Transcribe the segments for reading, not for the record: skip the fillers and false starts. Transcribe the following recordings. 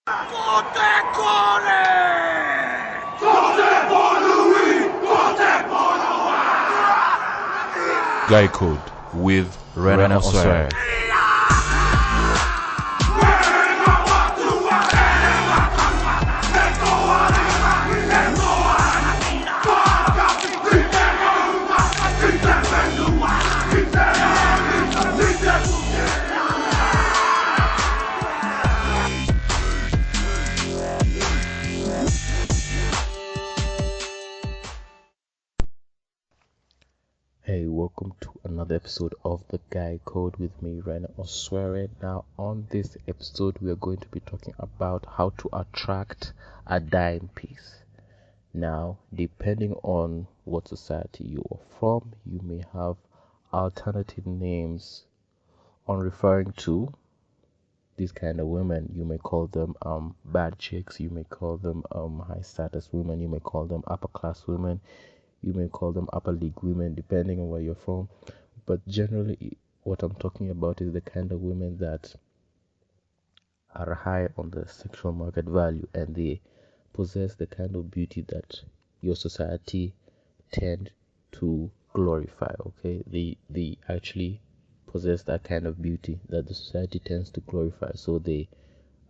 Votez Corée! Guy Code with Rena Osware. Hey, welcome to another episode of The Guy Code with me, Rena Osware. Now, on this episode, we are going to be talking about how to attract a dime piece. Now, depending on what society you are from, you may have alternative names on referring to these kind of women. You may call them bad chicks, you may call them high status women, you may call them upper class women, you may call them upper league women, depending on where you're from. But generally, what I'm talking about is the kind of women that are high on the sexual market value, and they possess the kind of beauty that your society tend to glorify. Okay, they actually possess that kind of beauty that the society tends to glorify, so they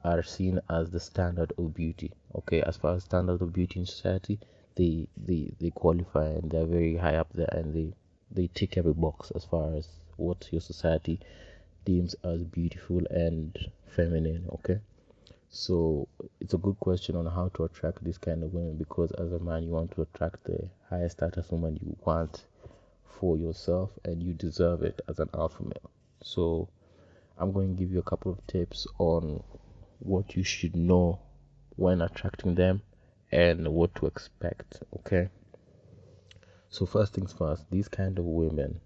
are seen as the standard of beauty. Okay, as far as standard of beauty in society, they qualify, and they're very high up there, and they tick every box as far as what your society deems as beautiful and feminine. Okay, so it's a good question on how to attract this kind of women, because as a man, you want to attract the highest status woman you want for yourself, and you deserve it as an alpha male. So I'm going to give you a couple of tips on what you should know when attracting them and what to expect. Okay, so first things first, these kind of women,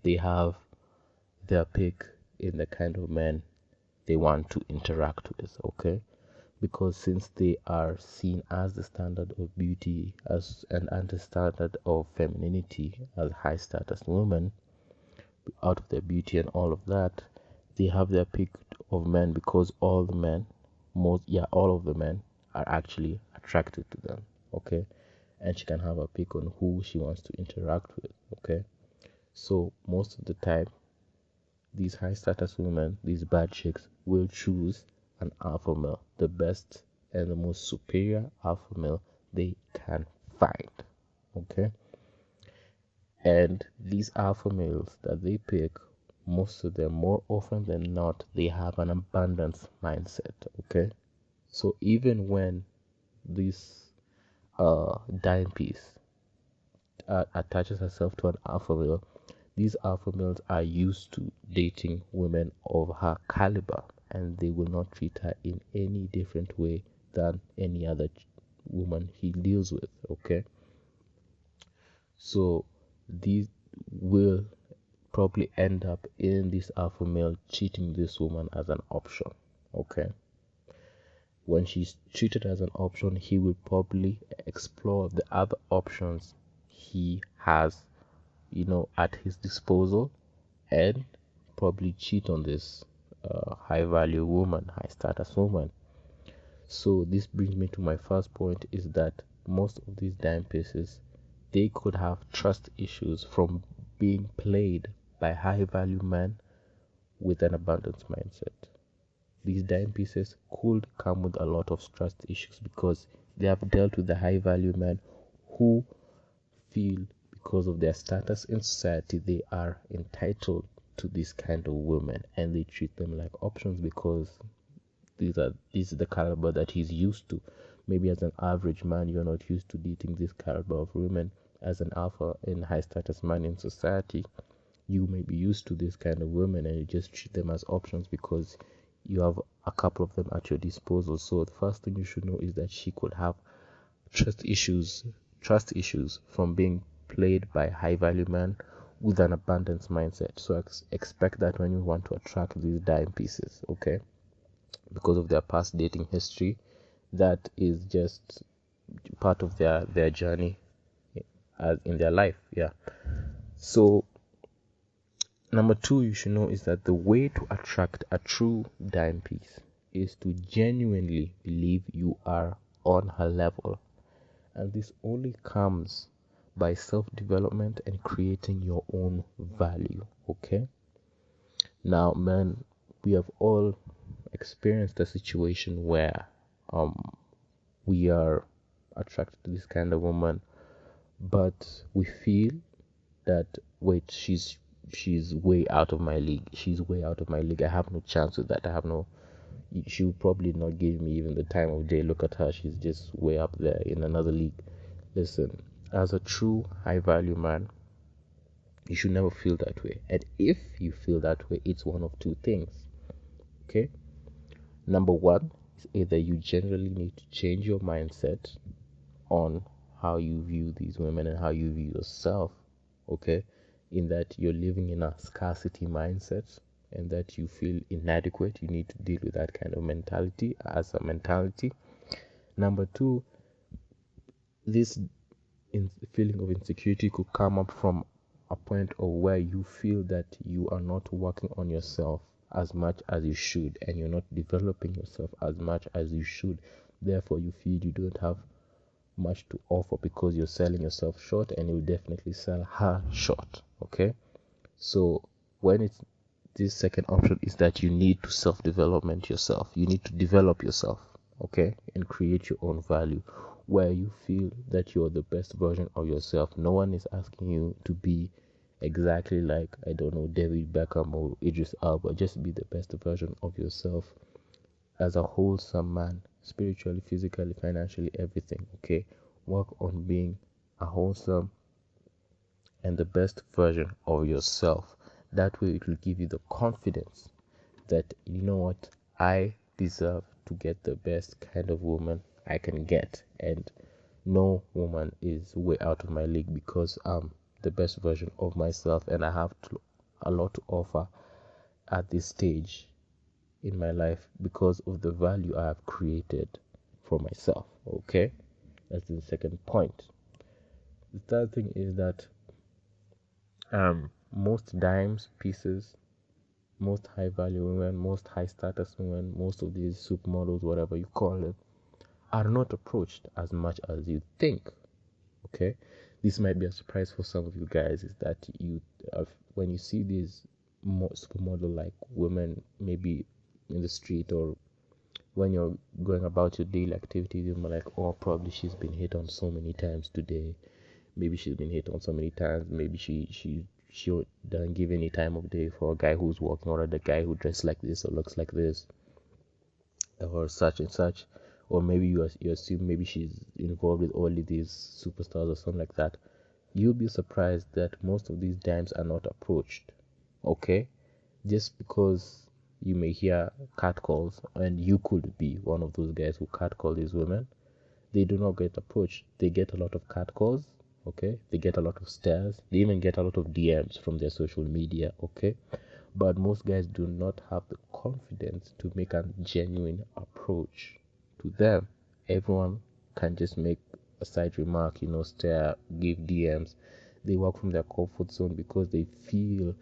they have their pick in the kind of men they want to interact with. Okay, because since they are seen as the standard of beauty and the standard of femininity as high status women, out of their beauty and all of that, they have their pick of men, because all of the men are actually attracted to them. Okay, and she can have a pick on who she wants to interact with. Okay, so most of the time, these high status women, these bad chicks, will choose an alpha male, the best and the most superior alpha male they can find. Okay, and these alpha males that they pick, most of them, more often than not, they have an abundance mindset. Okay, so even when this dime piece attaches herself to an alpha male, these alpha males are used to dating women of her caliber, and they will not treat her in any different way than any other woman he deals with. Okay, so these will probably end up in this alpha male treating this woman as an option. Okay, when she's treated as an option, he will probably explore the other options he has, at his disposal, and probably cheat on this high value woman, high status woman. So this brings me to my first point, is that most of these dime pieces, they could have trust issues from being played by high value men with an abundance mindset. These dime pieces could come with a lot of trust issues, because they have dealt with the high value men who feel, because of their status in society, they are entitled to this kind of women, and they treat them like options, because this is the caliber that he's used to. Maybe as an average man, you're not used to dating this caliber of women. As an alpha and high status man in society, you may be used to this kind of women, and you just treat them as options because you have a couple of them at your disposal. So the first thing you should know is that she could have trust issues from being played by high value men with an abundance mindset. So expect that when you want to attract these dime pieces. Okay, because of their past dating history, that is just part of their journey as in their life. Yeah, so number two you should know is that the way to attract a true dime piece is to genuinely believe you are on her level. And this only comes by self-development and creating your own value. Okay? Now, man, we have all experienced a situation where we are attracted to this kind of woman, but we feel that, wait, she's way out of my league. She's way out of my league. I have no chance with that. She will probably not give me even the time of day. Look at her. She's just way up there in another league. Listen, as a true high value man, you should never feel that way. And if you feel that way, it's one of two things. Okay? Number one is either you generally need to change your mindset on how you view these women and how you view yourself. Okay? In that you're living in a scarcity mindset and that you feel inadequate. You need to deal with that kind of mentality as a mentality. Number two, this feeling of insecurity could come up from a point of where you feel that you are not working on yourself as much as you should, and you're not developing yourself as much as you should. Therefore, you feel you don't have much to offer because you're selling yourself short, and you'll definitely sell her short. Okay? So when it's this second option is that you need to self-development yourself. You need to develop yourself, okay, and create your own value where you feel that you're the best version of yourself. No one is asking you to be exactly like, I don't know, David Beckham or Idris Elba. Just be the best version of yourself as a wholesome man, spiritually, physically, financially, everything, okay? Work on being a wholesome and the best version of yourself. That way it will give you the confidence that, you know what, I deserve to get the best kind of woman I can get, and no woman is way out of my league because I'm the best version of myself and I have a lot to offer at this stage in my life because of the value I have created for myself. Okay, that's the second point. The third thing is that most dimes pieces, most high value women, most high status women, most of these supermodels, whatever you call them, are not approached as much as you think. Okay, this might be a surprise for some of you guys, is that when you see these supermodel like women, maybe in the street or when you're going about your daily activities, you're like, oh, probably she's been hit on so many times today. Maybe she's been hit on so many times. Maybe she doesn't give any time of day for a guy who's walking, or the guy who dressed like this or looks like this or such and such. Or maybe you assume maybe she's involved with all of these superstars or something like that. You'll be surprised that most of these dimes are not approached. Okay, just because you may hear catcalls, and you could be one of those guys who catcall these women, they do not get approached. They get a lot of catcalls. Okay, they get a lot of stares. They even get a lot of DMs from their social media. Okay, but most guys do not have the confidence to make a genuine approach to them. Everyone can just make a side remark, stare, give DMs. They work from their comfort zone because they feel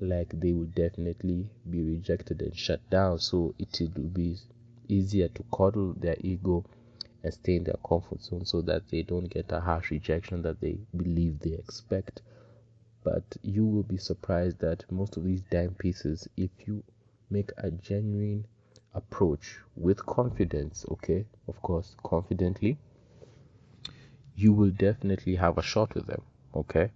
like they will definitely be rejected and shut down. So it will be easier to coddle their ego and stay in their comfort zone so that they don't get a harsh rejection that they believe they expect. But you will be surprised that most of these dime pieces, if you make a genuine approach with confidence, okay, of course, confidently, you will definitely have a shot with them. Okay,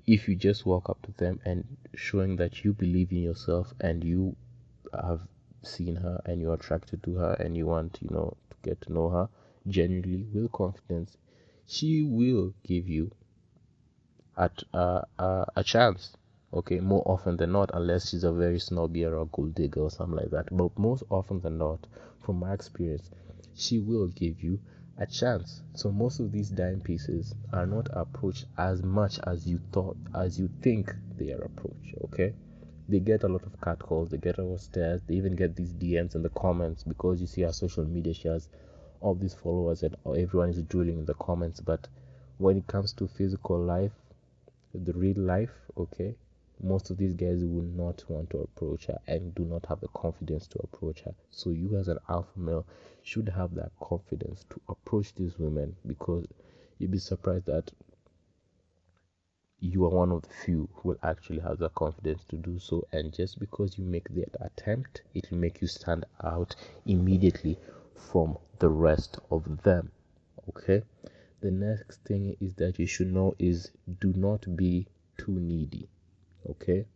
if you just walk up to them and showing that you believe in yourself and you have seen her and you're attracted to her and you want to get to know her genuinely with confidence, she will give you a chance. Okay, more often than not, unless she's a very snobby or a gold digger or something like that. But most often than not, from my experience, she will give you a chance. So most of these dime pieces are not approached as much as you think they are approached. Okay, they get a lot of catcalls, they get a lot of stares, they even get these DMs in the comments because you see her social media, she has all these followers and everyone is drooling in the comments. But when it comes to physical life, the real life, okay, most of these guys will not want to approach her and do not have the confidence to approach her. So you as an alpha male should have that confidence to approach these women, because you'd be surprised that you are one of the few who will actually have the confidence to do so. And just because you make that attempt, it will make you stand out immediately from the rest of them. Okay, the next thing is that you should know is, do not be too needy. Okay,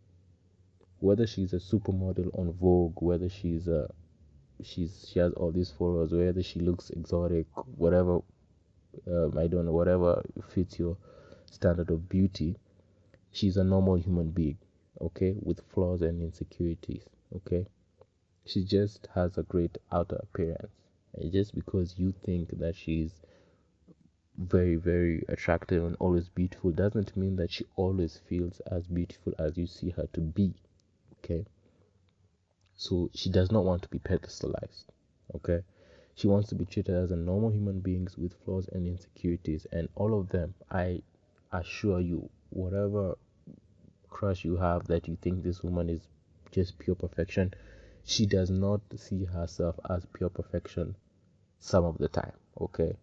whether she's a supermodel on Vogue, whether she has all these followers, whether she looks exotic, whatever, I don't know, whatever fits your standard of beauty, she's a normal human being, okay, with flaws and insecurities. Okay, she just has a great outer appearance, and just because you think that she's very, very attractive and always beautiful doesn't mean that she always feels as beautiful as you see her to be. Okay, so she does not want to be pedestalized. Okay, she wants to be treated as a normal human being with flaws and insecurities, and all of them, I assure you, whatever crush you have that you think this woman is just pure perfection, she does not see herself as pure perfection some of the time. Okay,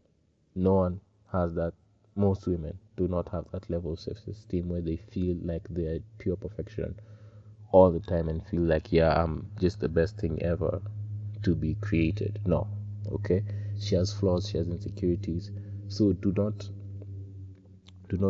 no one has that. Most women do not have that level of self-esteem where they feel like they're pure perfection all the time and feel like, yeah, I'm just the best thing ever to be created. No. Okay, she has flaws, she has insecurities, so do not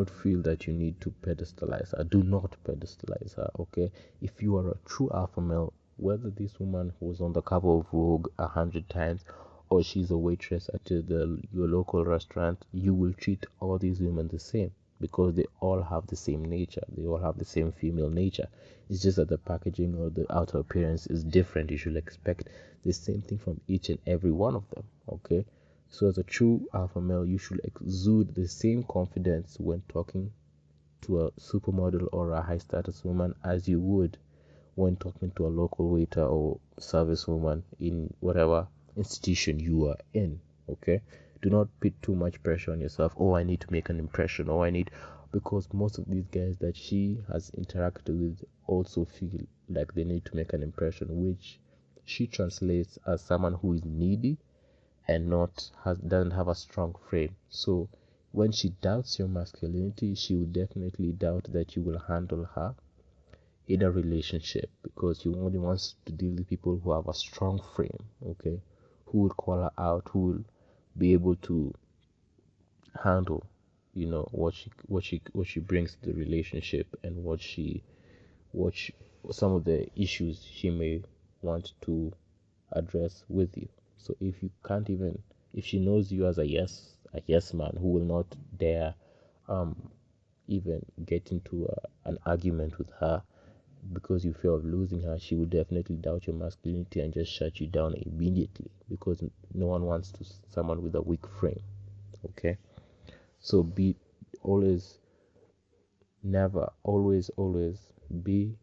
feel that you need to pedestalize her. Do not pedestalize her. Okay, if you are a true alpha male, whether this woman was on the cover of Vogue 100 times or she's a waitress at your local restaurant, you will treat all these women the same, because they all have the same nature. They all have the same female nature. It's just that the packaging or the outer appearance is different. You should expect the same thing from each and every one of them. Okay, so as a true alpha male, you should exude the same confidence when talking to a supermodel or a high status woman as you would when talking to a local waiter or service woman in whatever institution you are in. Okay, do not put too much pressure on yourself. Oh, I need to make an impression. Oh, I need, because most of these guys that she has interacted with also feel like they need to make an impression, which she translates as someone who is needy and doesn't have a strong frame. So when she doubts your masculinity, she will definitely doubt that you will handle her in a relationship, because she only wants to deal with people who have a strong frame. Okay, who will call her out, who will be able to handle, what she brings to the relationship, and what she, some of the issues she may want to address with you. So if she knows you as a yes man who will not dare even get into an argument with her because you fear of losing her, she will definitely doubt your masculinity and just shut you down immediately, because no one wants someone with a weak frame. Okay, so be always, never, always be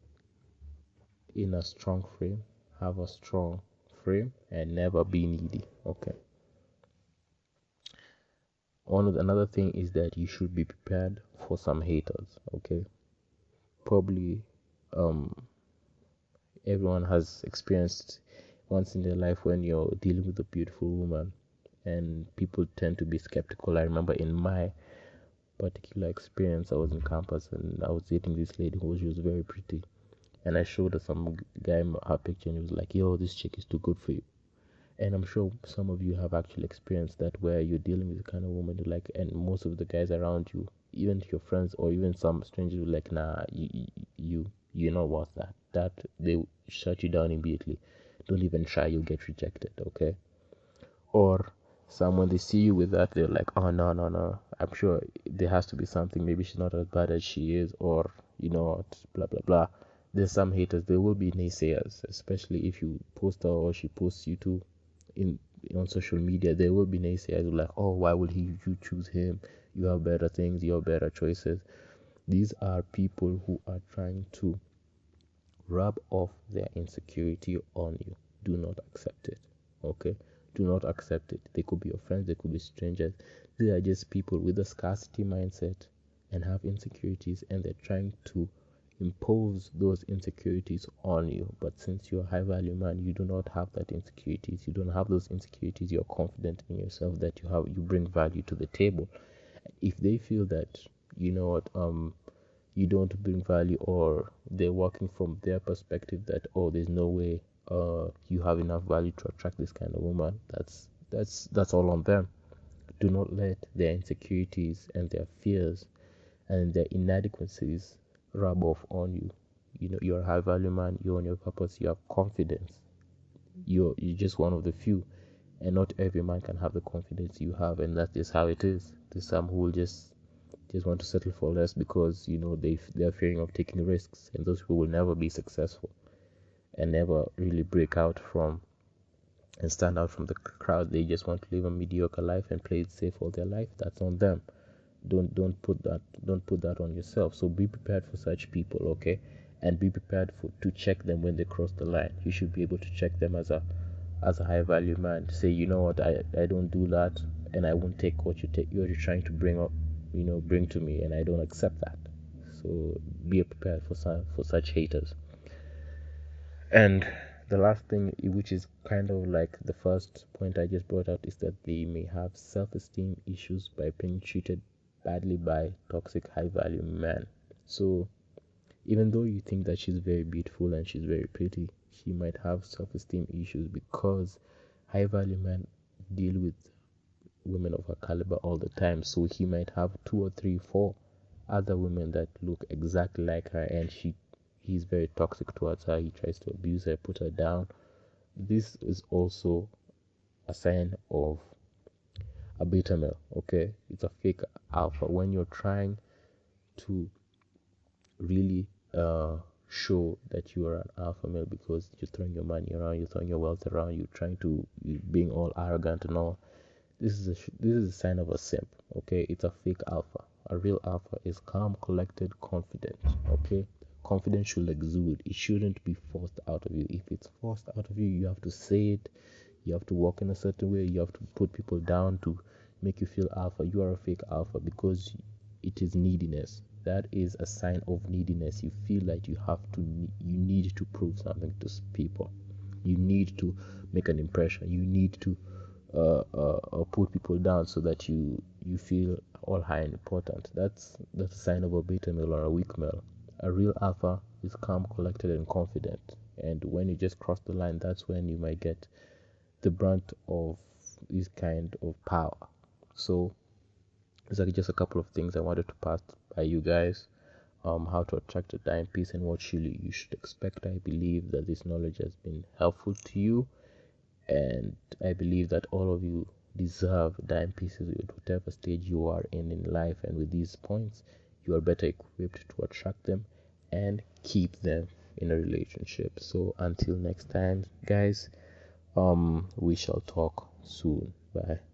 in a strong frame, have a strong frame, and never be needy. Okay, another thing is that you should be prepared for some haters. Okay, probably everyone has experienced once in their life when you're dealing with a beautiful woman and people tend to be skeptical. I remember in my particular experience, I was in campus and I was dating this lady she was very pretty, and I showed her some guy her picture and he was like, yo, this chick is too good for you. And I'm sure some of you have actually experienced that, where you're dealing with the kind of woman you like, and most of the guys around you, even your friends or even some strangers, will like, nah, you know what's that they shut you down immediately. Don't even try, you'll get rejected. Okay, or someone, they see you with that, they're like, oh, no, no, no, I'm sure there has to be something, maybe she's not as bad as she is, or blah blah blah. There's some haters, there will be naysayers, especially if you post her or she posts you too in on social media. There will be naysayers like, oh, why would you choose him, you have better things, you have better choices. These are people who are trying to rub off their insecurity on you. Do not accept it. Okay, do not accept it. They could be your friends, they could be strangers. They are just people with a scarcity mindset and have insecurities, and they're trying to impose those insecurities on you. But since you're a high value man, you do not have that insecurities. You don't have those insecurities. You're confident in yourself that you bring value to the table. If they feel that, you know what, you don't bring value, or they're working from their perspective that, oh, there's no way you have enough value to attract this kind of woman, that's all on them. Do not let their insecurities and their fears and their inadequacies rub off on you. You know, you're a high value man, you're on your purpose, you have confidence. You're just one of the few, and not every man can have the confidence you have, and that's just how it is. There's some who will just want to settle for less because, you know, they're fearing of taking risks, and those people will never be successful and never really break out from and stand out from the crowd. They just want to live a mediocre life and play it safe all their life. That's on them. Don't put that on yourself. So be prepared for such people, okay? And be prepared to check them when they cross the line. You should be able to check them as a high value man. Say, you know what, I don't do that, and I won't take what you're trying to bring to me, and I don't accept that. So be prepared for such haters. And the last thing, which is kind of like the first point I just brought out, is that they may have self-esteem issues by being treated badly by toxic high value men. So even though you think that she's very beautiful and she's very pretty, she might have self-esteem issues because high value men deal with women of her caliber all the time. So he might have 2 or 3, 4 other women that look exactly like her, and he's very toxic towards her. He tries to abuse her, put her down. This is also a sign of a beta male, okay? It's a fake alpha. When you're trying to really show that you are an alpha male because you're throwing your money around, you're throwing your wealth around, you're being all arrogant and all, this is a sign of a simp, okay? It's a fake alpha. A real alpha is calm, collected, confident, okay? Confidence should exude. It shouldn't be forced out of you. If it's forced out of you, you have to say it. You have to walk in a certain way. You have to put people down to make you feel alpha. You are a fake alpha because it is neediness. That is a sign of neediness. You feel like you need to prove something to people. You need to make an impression. You need to put people down so that you feel all high and important. That's a sign of a beta male or a weak male. A real alpha is calm, collected, and confident. And when you just cross the line, that's when you might get the brunt of this kind of power. So it's like just a couple of things I wanted to pass by you guys. How to attract a dime piece and what you should expect. I believe that this knowledge has been helpful to you, and I believe that all of you deserve dime pieces at whatever stage you are in life, and with these points you are better equipped to attract them and keep them in a relationship. So until next time, guys, we shall talk soon. Bye.